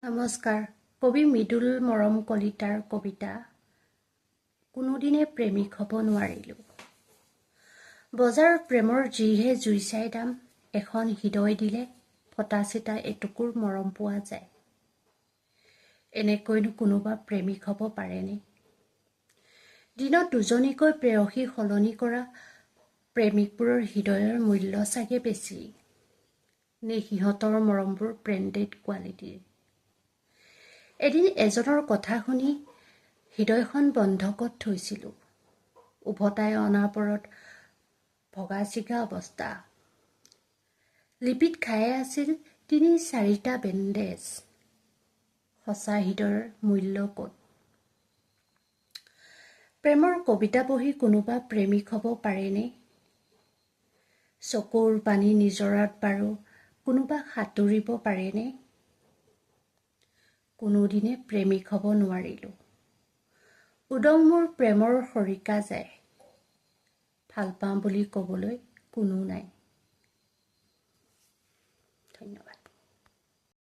নমস্কাৰ। কবি মৃদুল মৰম কলিতাৰ কবিতা কোনোদিনে প্ৰেমিক হ'ব নোৱাৰিলোঁ। বজাৰ প্ৰেমৰ যিহে জুই চাই দাম, এখন হৃদয় দিলে ফটা চিটা এটুকুৰ মৰম পোৱা যায়। এনেকৈনো কোনোবা প্ৰেমিক হ'ব পাৰেনে? দিনত দুজনীকৈ প্ৰেয়সী সলনি কৰা প্ৰেমিকবোৰৰ হৃদয়ৰ মূল্য চাগে বেছি নে সিহঁতৰ মৰমবোৰ ব্ৰেণ্ডেড কোৱালিটিৰ। এদিন এজনৰ কথা শুনি হৃদয়খন বন্ধকত থৈছিলোঁ। উভতাই অনাপৰত ভগা চিগা অৱস্থা। লিপিত খাই আছিল ৩-৪টা বেণ্ডেজ। সঁচা হৃদয়ৰ মূল্য ক'ত? প্ৰেমৰ কবিতা পঢ়ি কোনোবা প্ৰেমিক হ'ব পাৰেনে? চকুৰ পানী নিজৰাত বাৰু কোনোবা সাঁতুৰিব পাৰেনে? কোনোদিনে প্ৰেমিক হ'ব নোৱাৰিলোঁ। উদং মোৰ প্ৰেমৰ খৰিকা যায়, ভাল পাওঁ বুলি ক'বলৈ কোনো নাই।